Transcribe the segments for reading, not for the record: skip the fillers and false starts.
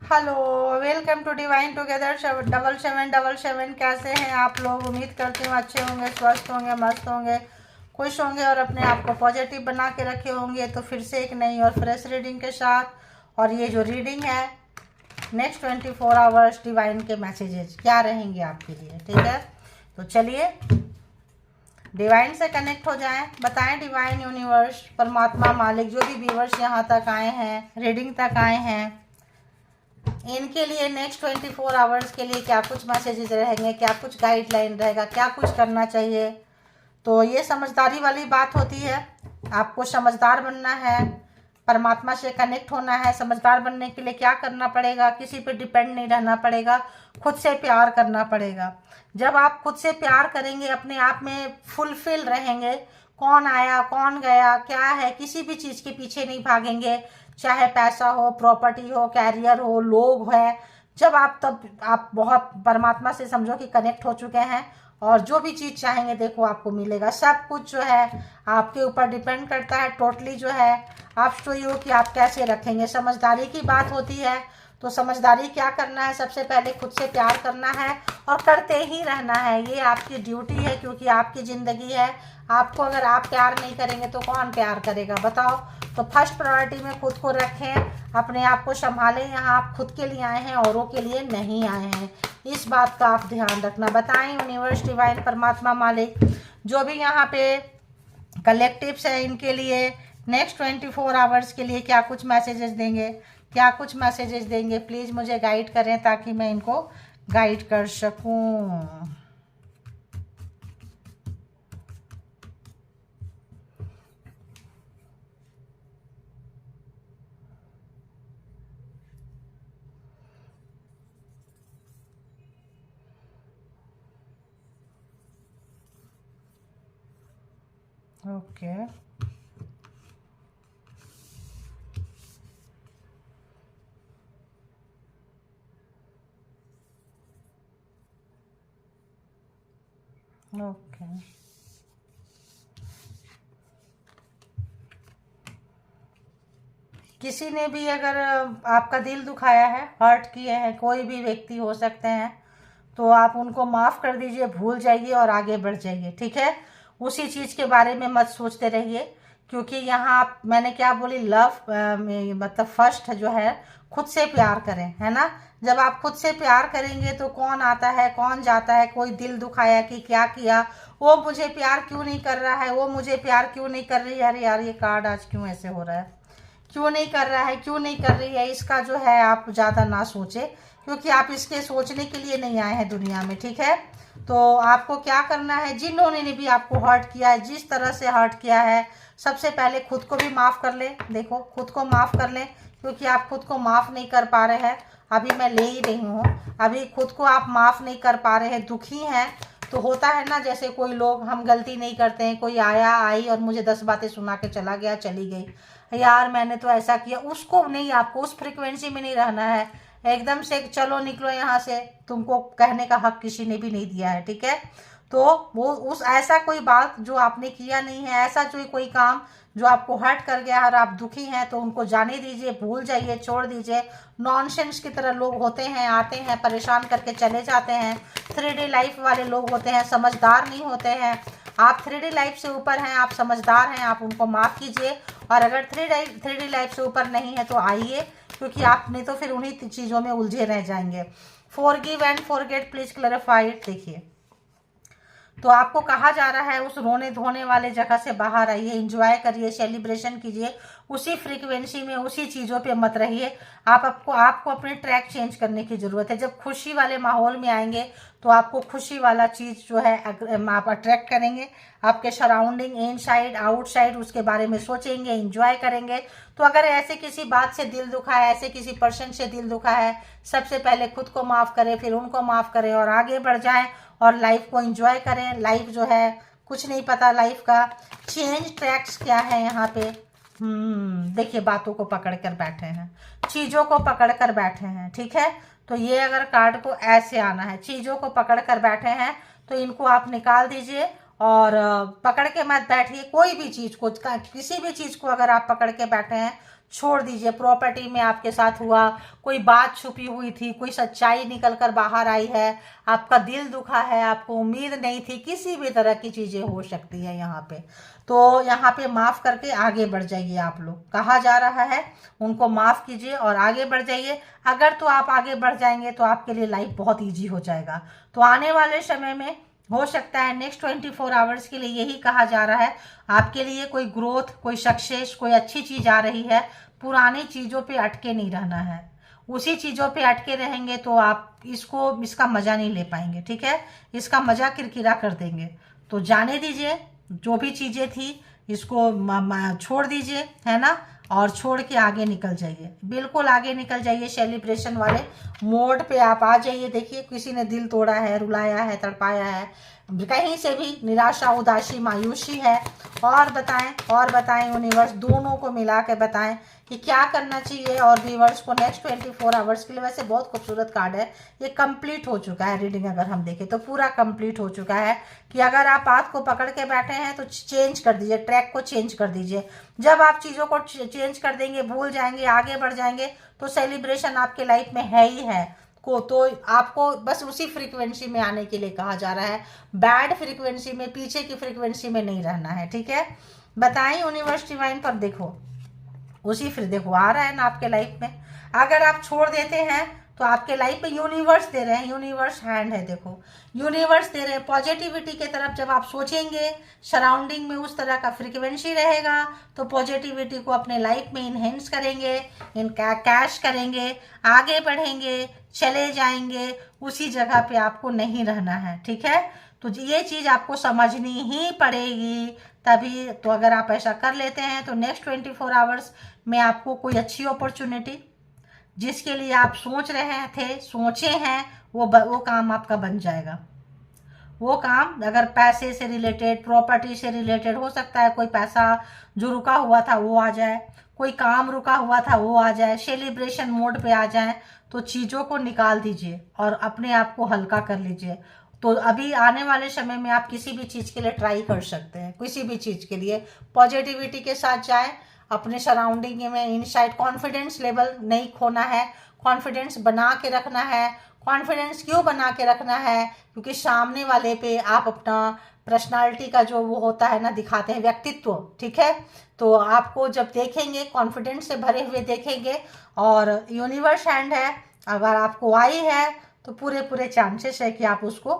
Hello, welcome to divine together 7777। कैसे हैं आप लोग? उम्मीद करती हूँ अच्छे होंगे, स्वस्थ होंगे, मस्त होंगे, खुश होंगे और अपने आप को पॉजिटिव बना के रखे होंगे। तो फिर से एक नई और फ्रेश रीडिंग के साथ, और ये जो रीडिंग है नेक्स्ट 24 आवर्स डिवाइन के मैसेजेस क्या रहेंगे आपके लिए, ठीक है? तो चलिए डिवाइन से कनेक्ट हो जाएं। बताएं डिवाइन, यूनिवर्स, परमात्मा, मालिक, जो भी व्यूवर्स यहाँ तक आए हैं, रीडिंग तक आए हैं, इनके लिए नेक्स्ट 24 आवर्स के लिए क्या कुछ मैसेजेस रहेंगे, क्या कुछ गाइडलाइन रहेगा, क्या कुछ करना चाहिए। तो ये समझदारी वाली बात होती है। आपको समझदार बनना है, परमात्मा से कनेक्ट होना है। समझदार बनने के लिए क्या करना पड़ेगा? किसी पे डिपेंड नहीं रहना पड़ेगा, खुद से प्यार करना पड़ेगा। जब आप खुद से प्यार करेंगे, अपने आप में फुलफिल रहेंगे, कौन आया कौन गया क्या है, किसी भी चीज़ के पीछे नहीं भागेंगे, चाहे पैसा हो, प्रॉपर्टी हो, कैरियर हो, लोग है। जब आप तब आप बहुत परमात्मा से समझो कि कनेक्ट हो चुके हैं, और जो भी चीज़ चाहेंगे देखो आपको मिलेगा। सब कुछ जो है आपके ऊपर डिपेंड करता है टोटली, जो है आप टू यू कि आप कैसे रखेंगे। समझदारी की बात होती है, तो समझदारी क्या करना है? सबसे पहले खुद से प्यार करना है और करते ही रहना है। ये आपकी ड्यूटी है, क्योंकि आपकी ज़िंदगी है। आपको अगर आप प्यार नहीं करेंगे तो कौन प्यार करेगा, बताओ? तो फर्स्ट प्रायोरिटी में खुद को रखें, अपने आप को संभालें। यहाँ आप खुद के लिए आए हैं, औरों के लिए नहीं आए हैं। इस बात का आप ध्यान रखना। बताएं यूनिवर्स, डिवाइन, परमात्मा, मालिक, जो भी यहाँ पे कलेक्टिव्स है, इनके लिए नेक्स्ट 24 आवर्स के लिए क्या कुछ मैसेजेस देंगे, क्या कुछ मैसेजेस देंगे। प्लीज़ मुझे गाइड करें ताकि मैं इनको गाइड कर सकूं। Okay, okay. किसी ने भी अगर आपका दिल दुखाया है, हर्ट किए हैं, कोई भी व्यक्ति हो सकते हैं, तो आप उनको माफ़ कर दीजिए, भूल जाइए और आगे बढ़ जाइए, ठीक है? उसी चीज़ के बारे में मत सोचते रहिए, क्योंकि यहाँ आप, मैंने क्या बोली, लव मतलब फर्स्ट जो है खुद से प्यार करें, है ना? जब आप खुद से प्यार करेंगे तो कौन आता है कौन जाता है, कोई दिल दुखाया कि क्या किया, वो मुझे प्यार क्यों नहीं कर रहा है, वो मुझे प्यार क्यों नहीं कर रही है। अरे यार, ये कार्ड आज क्यों ऐसे हो रहा है? क्यों नहीं कर रहा है, क्यों नहीं कर रही है, इसका जो है आप ज़्यादा ना सोचें, क्योंकि आप इसके सोचने के लिए नहीं आए हैं दुनिया में, ठीक है? तो आपको क्या करना है, जिन्होंने भी आपको हर्ट किया है, जिस तरह से हर्ट किया है, सबसे पहले खुद को भी माफ़ कर लें। देखो, खुद को माफ़ कर लें, क्योंकि आप खुद को माफ़ नहीं कर पा रहे हैं। अभी मैं ले ही रही हूँ, अभी खुद को आप माफ़ नहीं कर पा रहे हैं, दुखी हैं। तो होता है ना, जैसे कोई लोग, हम गलती नहीं करते हैं, कोई आया आई और मुझे 10 बातें सुना के चला गया, चली गई, यार मैंने तो ऐसा किया, उसको नहीं, आपको उस फ्रिक्वेंसी में नहीं रहना है। एकदम से चलो निकलो यहाँ से, तुमको कहने का हक किसी ने भी नहीं दिया है, ठीक है? तो वो उस ऐसा कोई बात जो आपने किया नहीं है, ऐसा जो कोई काम जो आपको हर्ट कर गया और आप दुखी हैं, तो उनको जाने दीजिए, भूल जाइए, छोड़ दीजिए। नॉनसेंस की तरह लोग होते हैं, आते हैं, परेशान करके चले जाते हैं। 3D लाइफ वाले लोग होते हैं, समझदार नहीं होते हैं। आप 3D लाइफ से ऊपर हैं, आप समझदार हैं, आप उनको माफ़ कीजिए। और अगर 3D लाइफ से ऊपर नहीं है तो आइए, क्योंकि आप नहीं तो फिर उन्हीं चीज़ों में उलझे रह जाएंगे। Forgive and forget, please clarify it. देखिए, तो आपको कहा जा रहा है उस रोने धोने वाले जगह से बाहर आइए, एंजॉय करिए, सेलिब्रेशन कीजिए, उसी फ्रीक्वेंसी में, उसी चीज़ों पे मत रहिए। आपको अपने ट्रैक चेंज करने की ज़रूरत है। जब खुशी वाले माहौल में आएंगे तो आपको खुशी वाला चीज़ जो है आप अट्रैक्ट करेंगे। आपके सराउंडिंग, इनसाइड आउटसाइड, उसके बारे में सोचेंगे, एंजॉय करेंगे। तो अगर ऐसे किसी बात से दिल दुखा है, ऐसे किसी पर्सन से दिल दुखा है, सबसे पहले खुद को माफ़ करें, फिर उनको माफ़ करें और आगे बढ़ जाएं और लाइफ को एंजॉय करें। लाइफ जो है, कुछ नहीं पता लाइफ का। चेंज ट्रैक्स क्या है यहाँ पे? देखिए, बातों को पकड़ कर बैठे हैं, चीज़ों को पकड़ कर बैठे हैं, ठीक है? तो ये अगर कार्ड को ऐसे आना है, चीज़ों को पकड़ कर बैठे हैं, तो इनको आप निकाल दीजिए और पकड़ के मत बैठिए। कोई भी चीज़ को, किसी भी चीज़ को अगर आप पकड़ के बैठे हैं, छोड़ दीजिए। प्रॉपर्टी में आपके साथ हुआ, कोई बात छुपी हुई थी, कोई सच्चाई निकल कर बाहर आई है, आपका दिल दुखा है, आपको उम्मीद नहीं थी, किसी भी तरह की चीज़ें हो सकती है यहाँ पे। तो यहाँ पे माफ़ करके आगे बढ़ जाइए। आप लोग कहा जा रहा है उनको माफ़ कीजिए और आगे बढ़ जाइए। अगर तो आप आगे बढ़ जाएंगे तो आपके लिए लाइफ बहुत ईजी हो जाएगा। तो आने वाले समय में हो सकता है नेक्स्ट 24 आवर्स के लिए यही कहा जा रहा है, आपके लिए कोई ग्रोथ, कोई सक्सेस, कोई अच्छी चीज़ आ रही है। पुरानी चीज़ों पे अटके नहीं रहना है। उसी चीज़ों पे अटके रहेंगे तो आप इसका मज़ा नहीं ले पाएंगे। ठीक है, इसका मज़ा किरकिरा कर देंगे। तो जाने दीजिए, जो भी चीज़ें थी इसको छोड़ दीजिए, है ना, और छोड़ के आगे निकल जाइए। बिल्कुल आगे निकल जाइए। सेलिब्रेशन वाले मोड पे आप आ जाइए। देखिए, किसी ने दिल तोड़ा है, रुलाया है, तड़पाया है, कहीं से भी निराशा, उदासी, मायूसी है। और बताएं यूनिवर्स, दोनों को मिला के बताएं कि क्या करना चाहिए। और व्यूवर्स को नेक्स्ट 24 आवर्स के लिए, वैसे बहुत खूबसूरत कार्ड है ये, कंप्लीट हो चुका है रीडिंग। अगर हम देखें तो पूरा कंप्लीट हो चुका है कि अगर आप बात को पकड़ के बैठे हैं तो चेंज कर दीजिए, ट्रैक को चेंज कर दीजिए। जब आप चीज़ों को चेंज कर देंगे, भूल जाएंगे, आगे बढ़ जाएंगे, तो सेलिब्रेशन आपके लाइफ में है ही है को। तो आपको बस उसी फ्रीक्वेंसी में आने के लिए कहा जा रहा है। बैड फ्रीक्वेंसी में, पीछे की फ्रीक्वेंसी में नहीं रहना है। ठीक है, बताएं यूनिवर्स डिवाइन पर। देखो उसी फिर देखो आ रहा है ना आपके लाइफ में। अगर आप छोड़ देते हैं तो आपके लाइफ में यूनिवर्स दे रहे हैं, यूनिवर्स हैंड है। देखो यूनिवर्स दे रहे हैं पॉजिटिविटी के तरफ। जब आप सोचेंगे, सराउंडिंग में उस तरह का फ्रीक्वेंसी रहेगा तो पॉजिटिविटी को अपने लाइफ में इनहेंस करेंगे, कैश करेंगे, आगे बढ़ेंगे, चले जाएंगे। उसी जगह पे आपको नहीं रहना है। ठीक है, तो ये चीज़ आपको समझनी ही पड़ेगी तभी। तो अगर आप ऐसा कर लेते हैं तो नेक्स्ट 24 आवर्स में आपको कोई अच्छी अपॉर्चुनिटी, जिसके लिए आप सोच रहे थे, सोचे हैं, वो काम आपका बन जाएगा। वो काम अगर पैसे से रिलेटेड, प्रॉपर्टी से रिलेटेड हो सकता है, कोई पैसा जो रुका हुआ था वो आ जाए, कोई काम रुका हुआ था वो आ जाए, सेलिब्रेशन मोड पे आ जाए। तो चीज़ों को निकाल दीजिए और अपने आप को हल्का कर लीजिए। तो अभी आने वाले समय में आप किसी भी चीज़ के लिए ट्राई कर सकते हैं। किसी भी चीज़ के लिए पॉजिटिविटी के साथ जाएं, अपने सराउंडिंग में इनसाइड कॉन्फिडेंस लेवल नहीं खोना है, कॉन्फिडेंस बना के रखना है। कॉन्फिडेंस क्यों बना के रखना है? क्योंकि सामने वाले पे आप अपना पर्सनालिटी का जो वो होता है ना, दिखाते हैं व्यक्तित्व। ठीक है, तो आपको जब देखेंगे कॉन्फिडेंस से भरे हुए देखेंगे। और यूनिवर्स हैंड है, अगर आपको आई है तो पूरे चांसेस है कि आप उसको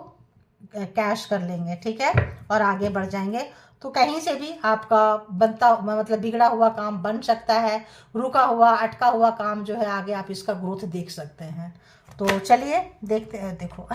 कैश कर लेंगे। ठीक है, और आगे बढ़ जाएंगे। तो कहीं से भी आपका बनता मतलब बिगड़ा हुआ काम बन सकता है, रुका हुआ अटका हुआ काम जो है आगे आप इसका ग्रोथ देख सकते हैं। तो चलिए देखते हैं। देखो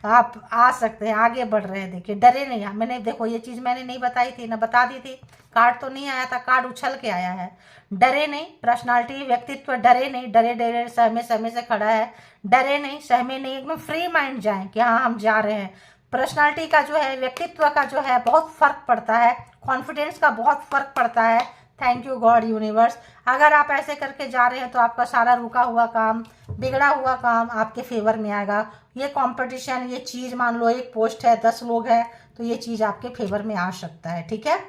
आप आ सकते हैं, आगे बढ़ रहे हैं। देखिए डरे नहीं। मैंने देखो ये चीज़ मैंने नहीं बताई थी ना, बता दी थी। कार्ड तो नहीं आया था, कार्ड उछल के आया है। डरे नहीं, पर्सनालिटी व्यक्तित्व डरे नहीं, डरे सहमे से खड़ा है। डरे नहीं, सहमे नहीं, एकदम फ्री माइंड जाएं कि हाँ हम जा रहे हैं। पर्सनालिटी का जो है, व्यक्तित्व का जो है बहुत फर्क पड़ता है, कॉन्फिडेंस का बहुत फर्क पड़ता है। Thank you God universe. अगर आप ऐसे करके जा रहे हैं तो आपका सारा रुका हुआ काम, बिगड़ा हुआ काम आपके फेवर में आएगा। ये कंपटीशन, ये चीज़ मान लो एक पोस्ट है, 10 लोग हैं, तो ये चीज़ आपके फेवर में आ सकता है। ठीक है,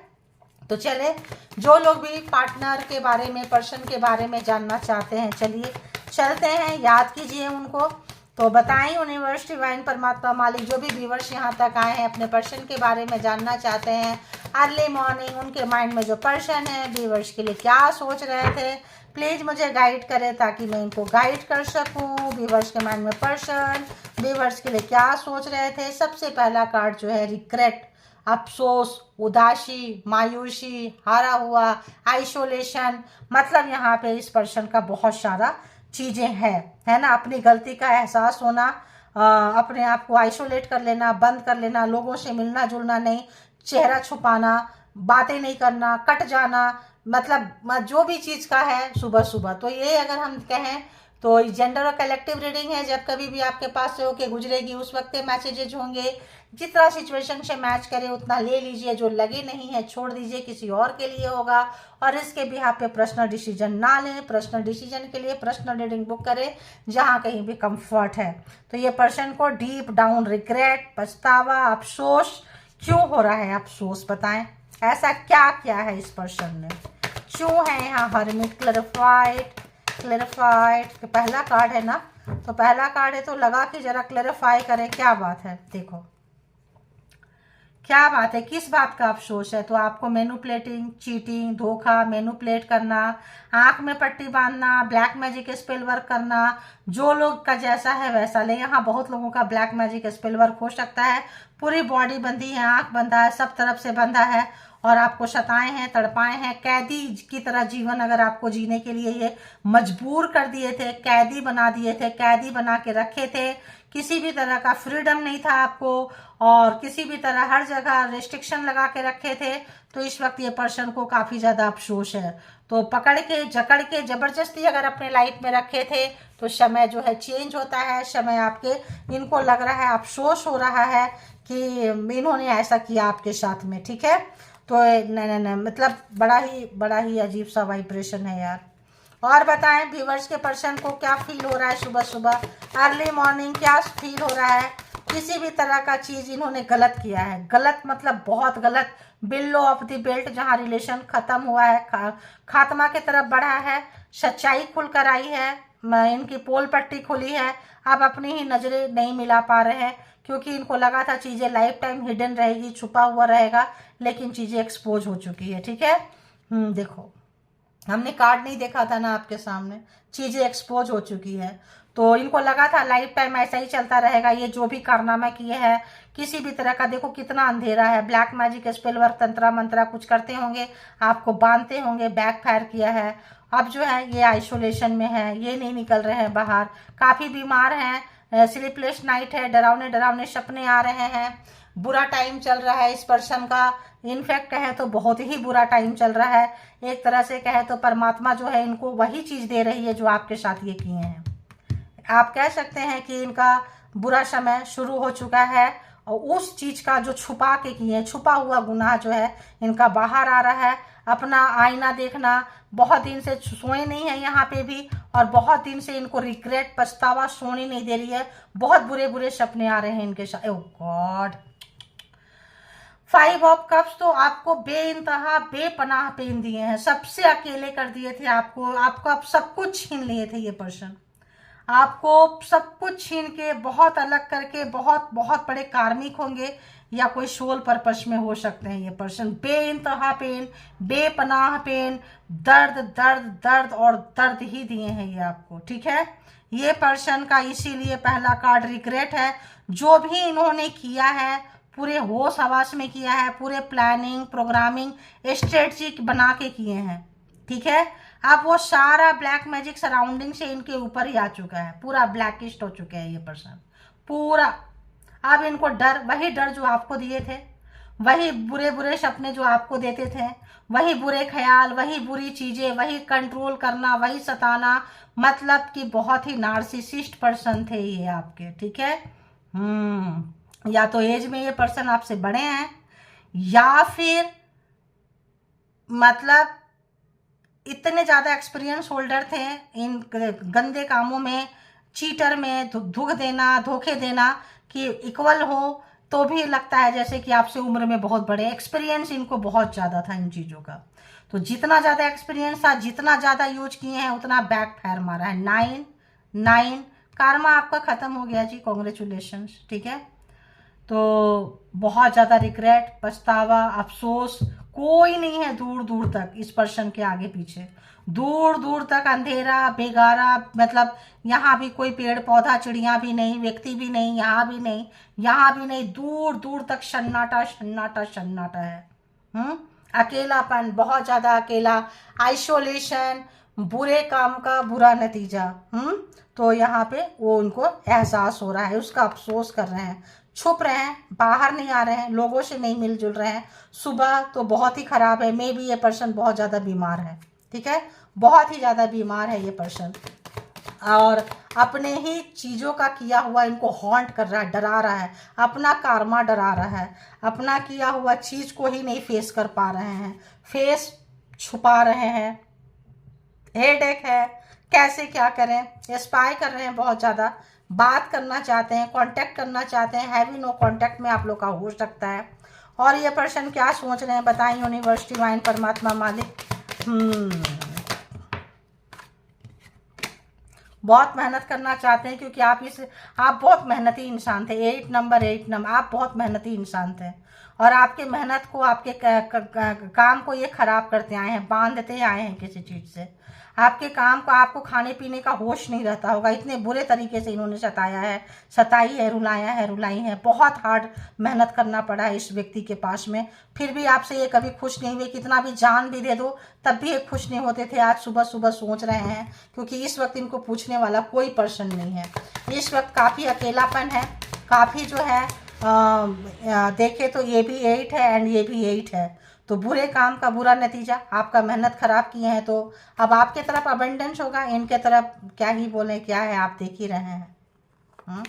तो चले जो लोग भी पार्टनर के बारे में, पर्सन के बारे में जानना चाहते हैं, चलिए चलते हैं, याद कीजिए उनको। तो बताएं यूनिवर्स डिवाइन परमात्मा मालिक, जो भी व्यूवर्स यहाँ तक आए हैं अपने पर्सन के बारे में जानना चाहते हैं, अर्ली मॉर्निंग उनके माइंड में जो पर्सन है व्यूवर्स के लिए क्या सोच रहे थे, प्लीज़ मुझे गाइड करें ताकि मैं इनको गाइड कर सकूं। व्यूवर्स के माइंड में पर्सन व्यूवर्स के लिए क्या सोच रहे थे। सबसे पहला कार्ड जो है रिग्रेट, अफसोस, उदासी, मायूसी, हारा हुआ, आइसोलेशन। मतलब यहाँ पे इस पर्सन का बहुत सारा चीज़ें हैं, है ना। अपनी गलती का एहसास होना, अपने आप को आइसोलेट कर लेना, बंद कर लेना, लोगों से मिलना जुलना नहीं, चेहरा छुपाना, बातें नहीं करना, कट जाना, मतलब जो भी चीज़ का है सुबह सुबह। तो ये अगर हम कहें तो जेंडर और कलेक्टिव रीडिंग है। जब कभी भी आपके पास से होके गुजरेगी उस वक्त मैसेजेज होंगे। जितना सिचुएशन से मैच करे उतना ले लीजिए, जो लगे नहीं है छोड़ दीजिए, किसी और के लिए होगा। और इसके भी आप पे पर्सनल डिसीजन ना लें। पर्सनल डिसीजन के लिए पर्सनल रीडिंग बुक करें जहाँ कहीं भी कंफर्ट है। तो ये पर्सन को डीप डाउन रिग्रेट, पछतावा, अफसोस क्यों हो रहा है? अफसोस बताएं, ऐसा क्या किया है इस पर्सन ने? क्यों है यहाँ हर्मिट, क्लैरिफाइड, क्लैरिफाइड पहला कार्ड है ना, तो पहला कार्ड है तो लगा कि जरा क्लैरिफाई करें क्या बात है। देखो क्या बात है, किस बात का अफसोस है। तो आपको मैनिपुलेटिंग, चीटिंग, धोखा, मैनिपुलेट करना, आंख में पट्टी बांधना, ब्लैक मैजिक स्पेल वर्क करना, जो लोग का जैसा है वैसा ले। यहाँ बहुत लोगों का ब्लैक मैजिक स्पेल वर्क हो सकता है, पूरी बॉडी बंधी है, आंख बंधा है, सब तरफ से बंधा है और आपको सताए हैं, तड़पाए हैं, कैदी की तरह जीवन अगर आपको जीने के लिए ये मजबूर कर दिए थे, कैदी बना दिए थे, कैदी बना के रखे थे, किसी भी तरह का फ्रीडम नहीं था आपको और किसी भी तरह हर जगह रेस्ट्रिक्शन लगा के रखे थे। तो इस वक्त ये पर्सन को काफ़ी ज़्यादा अफसोस है। तो पकड़ के, जकड़ के, ज़बरदस्ती अगर अपने लाइफ में रखे थे तो समय जो है चेंज होता है। समय आपके, इनको लग रहा है, अफसोस हो रहा है कि इन्होंने ऐसा किया आपके साथ में। ठीक है, तो नहीं, मतलब बड़ा ही अजीब सा वाइब्रेशन है यार। और बताएं व्यूवर्स के पर्सन को क्या फील हो रहा है सुबह सुबह, अर्ली मॉर्निंग क्या फील हो रहा है। किसी भी तरह का चीज़ इन्होंने गलत किया है, गलत मतलब बहुत गलत। बिलो ऑफ द बेल्ट, जहाँ रिलेशन खत्म हुआ है, खात्मा की तरफ बढ़ा है, सच्चाई खुलकर आई है, इनकी पोल पट्टी खुली है। अब अपनी ही नज़रें नहीं मिला पा रहे हैं क्योंकि इनको लगा था चीज़ें लाइफ टाइम हिडन रहेगी, छुपा हुआ रहेगा, लेकिन चीज़ें एक्सपोज हो चुकी है। ठीक है, देखो हमने कार्ड नहीं देखा था ना आपके सामने, चीज़ें एक्सपोज हो चुकी है। तो इनको लगा था लाइफ टाइम ऐसा ही चलता रहेगा, ये जो भी कारनामा किए हैं किसी भी तरह का। देखो कितना अंधेरा है, ब्लैक मैजिक, स्पेल वर्क, तंत्रा मंत्रा कुछ करते होंगे, आपको बांधते होंगे, बैक फायर किया है। अब जो है ये आइसोलेशन में है, ये नहीं निकल रहे हैं बाहर, काफ़ी बीमार हैं, स्लीपलेस नाइट है, डरावने डरावने सपने आ रहे हैं, बुरा टाइम चल रहा है इस पर्सन का। इनफैक्ट कहे तो बहुत ही बुरा टाइम चल रहा है। एक तरह से कहे तो परमात्मा जो है इनको वही चीज़ दे रही है जो आपके साथ ये किए हैं। आप कह सकते हैं कि इनका बुरा समय शुरू हो चुका है और उस चीज़ का जो छुपा के किए, छुपा हुआ गुनाह जो है इनका बाहर आ रहा है। अपना आईना देखना, बहुत दिन से सोए नहीं है यहाँ पे भी, और बहुत दिन से इनको रिग्रेट, पछतावा, सोनी नहीं दे रही है, बहुत बुरे बुरे सपने आ रहे हैं इनके साथ। ओह गॉड, 5 ऑफ कप्स तो आपको बेइंतहा बेपनाह पेन दिए हैं, सबसे अकेले कर दिए थे आपको आप सब कुछ छीन लिए थे ये पर्सन, आपको सब कुछ छीन के बहुत अलग करके, बहुत बहुत बड़े कार्मिक होंगे या कोई सोल पर्पस में हो सकते हैं ये पर्सन। बेइंतहा पेन, बेपनाह पेन, दर्द दर्द दर्द और दर्द ही दिए हैं ये आपको। ठीक है, ये पर्सन का इसीलिए पहला कार्ड रिग्रेट है। जो भी इन्होंने किया है पूरे होश हवास में किया है, पूरे प्लानिंग, प्रोग्रामिंग, स्ट्रेटजी बना के किए हैं। ठीक है, अब वो सारा ब्लैक मैजिक सराउंडिंग से इनके ऊपर ही आ चुका है, पूरा ब्लैकिस्ट हो चुके हैं ये पर्सन पूरा। अब इनको डर, वही डर जो आपको दिए थे, वही बुरे बुरे सपने जो आपको देते थे, वही बुरे ख्याल, वही बुरी चीज़ें, वही कंट्रोल करना, वही सताना, मतलब कि बहुत ही नार्सिसिस्ट पर्सन थे ये आपके। ठीक है, या तो एज में ये पर्सन आपसे बड़े हैं या फिर मतलब इतने ज़्यादा एक्सपीरियंस होल्डर थे इन गंदे कामों में, चीटर में, धोख देना, धोखे देना कि इक्वल हो तो भी लगता है जैसे कि आपसे उम्र में बहुत बड़े। एक्सपीरियंस इनको बहुत ज़्यादा था इन चीज़ों का, तो जितना ज़्यादा एक्सपीरियंस था, जितना ज़्यादा यूज किए हैं, उतना बैक फायर मारा है। 9 कार्मा आपका ख़त्म हो गया जी, कॉन्ग्रेचुलेशंस। ठीक है, तो बहुत ज़्यादा रिग्रेट, पछतावा, अफसोस कोई नहीं है दूर दूर तक इस पर्सन के आगे पीछे, दूर दूर तक अंधेरा, बेगारा, मतलब यहाँ भी कोई पेड़ पौधा, चिड़िया भी नहीं, व्यक्ति भी नहीं, यहाँ भी नहीं, यहाँ भी नहीं, दूर दूर तक सन्नाटा सन्नाटा सन्नाटा है। अकेलापन, बहुत ज़्यादा अकेला, आइसोलेशन, बुरे काम का बुरा नतीजा। तो यहाँ पे वो उनको एहसास हो रहा है, उसका अफसोस कर रहे हैं, छुप रहे हैं, बाहर नहीं आ रहे हैं, लोगों से नहीं मिलजुल रहे हैं। सुबह तो बहुत ही ख़राब है, मे बी ये पर्सन बहुत ज़्यादा बीमार है। ठीक है, बहुत ही ज़्यादा बीमार है ये पर्सन और अपने ही चीज़ों का किया हुआ इनको हॉन्ट कर रहा है, डरा रहा है, अपना कार्मा डरा रहा है, अपना किया हुआ चीज़ को ही नहीं फेस कर पा रहे हैं, फेस छुपा रहे हैं, हेडेक है, कैसे क्या करें, स्पाई कर रहे हैं बहुत ज़्यादा, बात करना चाहते हैं, कांटेक्ट करना चाहते हैं, हैवी नो कांटेक्ट में आप लोग का हो सकता है। और ये पर्सन क्या सोच रहे हैं बताएं यूनिवर्स, डिवाइन, परमात्मा, मालिक, बहुत मेहनत करना चाहते हैं, क्योंकि आप बहुत मेहनती इंसान थे। 8 नंबर आप बहुत मेहनती इंसान थे, और आपके मेहनत को, आपके काम को ये खराब करते आए हैं, बांधते आए हैं किसी चीज़ से। आपके काम को, आपको खाने पीने का होश नहीं रहता होगा, इतने बुरे तरीके से इन्होंने सताई है, रुलाई है। बहुत हार्ड मेहनत करना पड़ा है इस व्यक्ति के पास में, फिर भी आपसे ये कभी खुश नहीं हुए। कितना भी जान भी दे दो तब भी ये खुश नहीं होते थे। आज सुबह सुबह सोच रहे हैं, क्योंकि इस वक्त इनको पूछने वाला कोई पर्सन नहीं है। इस वक्त काफ़ी अकेलापन है, काफ़ी जो है देखे तो ये भी 8 है एंड ये भी 8 है। तो बुरे काम का बुरा नतीजा, आपका मेहनत खराब किए हैं, तो अब आपके तरफ अबंडेंस होगा, इनके तरफ क्या ही बोले, क्या है आप देख ही रहे हैं।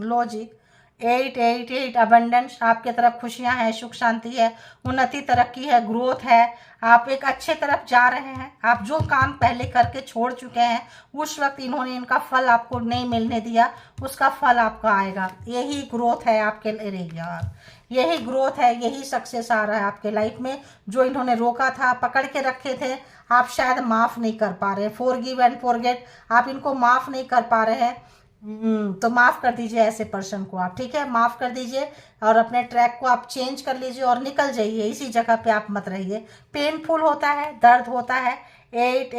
लो जी, 8 अबंडेंस, आपके तरफ खुशियां हैं, सुख शांति है, उन्नति, तरक्की है, ग्रोथ है। आप एक अच्छे तरफ जा रहे हैं। आप जो काम पहले करके छोड़ चुके हैं, उस वक्त इन्होंने इनका फल आपको नहीं मिलने दिया, उसका फल आपका आएगा। यही ग्रोथ है आपके लिए यार, यही ग्रोथ है, यही सक्सेस आ रहा है आपके लाइफ में। जो इन्होंने रोका था, पकड़ के रखे थे, आप शायद माफ़ नहीं कर पा रहे। फॉरगिव एंड फॉरगेट, आप इनको माफ़ नहीं कर पा रहे हैं। तो माफ़ कर दीजिए ऐसे पर्सन को आप, ठीक है, माफ़ कर दीजिए, और अपने ट्रैक को आप चेंज कर लीजिए और निकल जाइए। इसी जगह पे आप मत रहिए। पेनफुल होता है, दर्द होता है। 8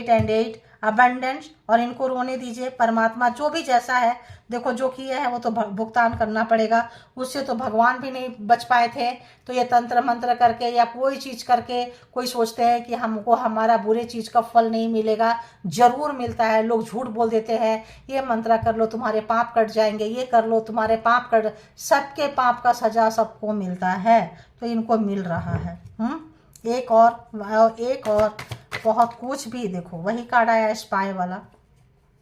एंड 8 अबंडेंस, और इनको रोने दीजिए। परमात्मा जो भी जैसा है, देखो जो किया है वो तो भुगतान करना पड़ेगा। उससे तो भगवान भी नहीं बच पाए थे। तो ये तंत्र मंत्र करके या कोई चीज़ करके, कोई सोचते हैं कि हमको हमारा बुरे चीज़ का फल नहीं मिलेगा, ज़रूर मिलता है। लोग झूठ बोल देते हैं, ये मंत्र कर लो तुम्हारे पाप कट जाएंगे, ये कर लो तुम्हारे पाप कट, सबके पाप का सजा सबको मिलता है, तो इनको मिल रहा है। एक और बहुत कुछ भी, देखो वही कार्ड आया स्पाई वाला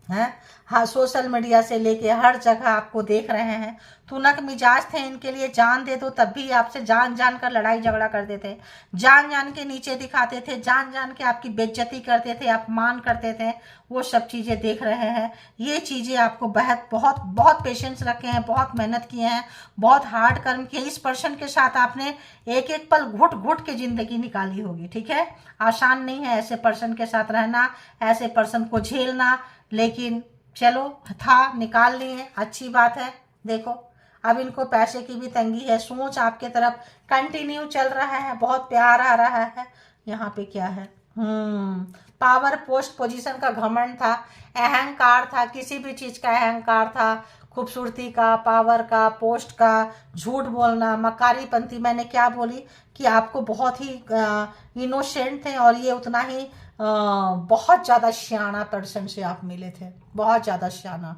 है। हाँ, सोशल मीडिया से लेके हर जगह आपको देख रहे हैं। तुनक मिजाज थे इनके लिए, जान दे दो तब भी आपसे जान जान कर लड़ाई झगड़ा करते थे, जान जान के नीचे दिखाते थे, जान जान के आपकी बेइज्जती करते थे, अपमान करते थे। वो सब चीज़ें देख रहे हैं। ये चीज़ें आपको बहुत बहुत पेशेंस रखे हैं, बहुत मेहनत किए हैं, बहुत हार्ड कर्म किए। इस पर्सन के साथ आपने एक एक पल घुट घुट के ज़िंदगी निकाली होगी, ठीक है। आसान नहीं है ऐसे पर्सन के साथ रहना, ऐसे पर्सन को झेलना, लेकिन चलो था, निकाल लिए, अच्छी बात है। देखो अब इनको पैसे की भी तंगी है, सोच आपके तरफ कंटिन्यू चल रहा है, बहुत प्यार आ रहा है। यहाँ पे क्या है, पावर, पोस्ट, पोजीशन का घमंड था, अहंकार था, किसी भी चीज़ का अहंकार था, खूबसूरती का, पावर का, पोस्ट का, झूठ बोलना, मकारी पंथी। मैंने क्या बोली कि आपको बहुत ही इनोसेंट थे, और ये उतना ही बहुत ज़्यादा सियाना पर्सन से आप मिले थे, बहुत ज़्यादा सियाना।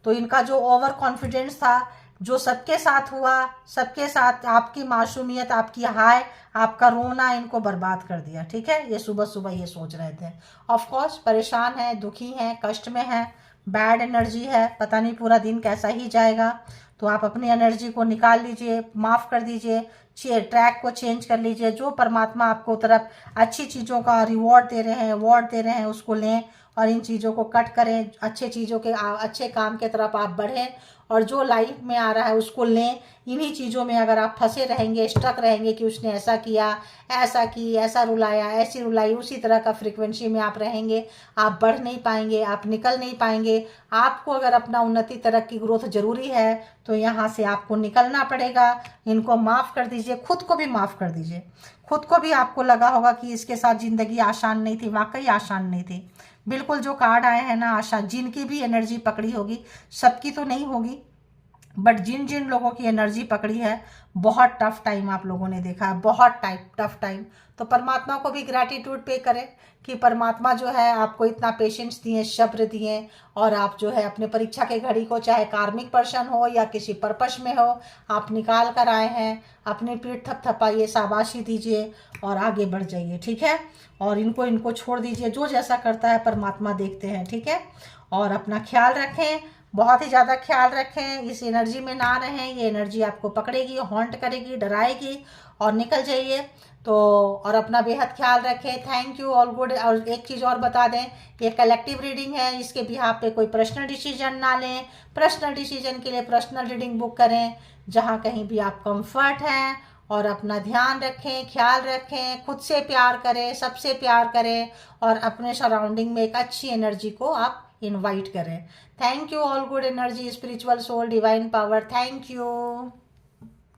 तो इनका जो ओवर कॉन्फिडेंस था, जो सबके साथ हुआ, सबके साथ आपकी मासूमियत, आपकी हाय, आपका रोना इनको बर्बाद कर दिया, ठीक है। ये सुबह सुबह ये सोच रहे थे। ऑफ कोर्स परेशान है, दुखी हैं, कष्ट में है, बैड एनर्जी है, पता नहीं पूरा दिन कैसा ही जाएगा। तो आप अपनी एनर्जी को निकाल लीजिए, माफ़ कर दीजिए, ट्रैक को चेंज कर लीजिए। जो परमात्मा आपको तरफ अच्छी चीज़ों का रिवॉर्ड दे रहे हैं, अवार्ड दे रहे हैं, उसको लें और इन चीज़ों को कट करें। अच्छे चीज़ों के, अच्छे काम के तरफ आप बढ़ें, और जो लाइफ में आ रहा है उसको लें। इन्हीं चीज़ों में अगर आप फंसे रहेंगे, स्टक रहेंगे कि उसने ऐसा किया, ऐसा की, ऐसा रुलाया, ऐसी रुलाई, उसी तरह का फ्रीक्वेंसी में आप रहेंगे, आप बढ़ नहीं पाएंगे, आप निकल नहीं पाएंगे। आपको अगर अपना उन्नति, तरक्की, ग्रोथ ज़रूरी है, तो यहाँ से आपको निकलना पड़ेगा। इनको माफ़ कर दीजिए, खुद को भी माफ़ कर दीजिए। खुद को भी आपको लगा होगा कि इसके साथ ज़िंदगी आसान नहीं थी, वाकई आसान नहीं थी। बिल्कुल जो कार्ड आए हैं ना, आशा, जिनकी भी एनर्जी पकड़ी होगी, सबकी तो नहीं होगी, बट जिन जिन लोगों की एनर्जी पकड़ी है, बहुत टफ टाइम आप लोगों ने देखा है, बहुत टफ टाइम। तो परमात्मा को भी ग्रैटिट्यूड पे करें कि परमात्मा जो है आपको इतना पेशेंस दिए, सब्र दिए, और आप जो है अपने परीक्षा के घड़ी को, चाहे कार्मिक पर्सन हो या किसी पर्पस में हो, आप निकाल कर आए हैं। अपनी पीठ थपथपाइए, शाबाशी दीजिए और आगे बढ़ जाइए, ठीक है। और इनको छोड़ दीजिए, जो जैसा करता है परमात्मा देखते हैं, ठीक है। और अपना ख्याल रखें, बहुत ही ज़्यादा ख्याल रखें, इस एनर्जी में ना रहें। ये एनर्जी आपको पकड़ेगी, हॉन्ट करेगी, डराएगी, और निकल जाइए। तो और अपना बेहद ख्याल रखें। Thank you, all good. और एक चीज़ और बता दें, ये कलेक्टिव रीडिंग है, इसके बिहाफ पे कोई पर्सनल डिसीजन ना लें। पर्सनल डिसीजन के लिए पर्सनल रीडिंग बुक करें, जहाँ कहीं भी आप कंफर्ट हैं और अपना ध्यान रखें, ख्याल रखें, खुद से प्यार करें, सबसे प्यार करें और अपने सराउंडिंग में एक अच्छी एनर्जी को आप इनवाइट करें। Thank you all good energy, spiritual soul, divine power, thank you.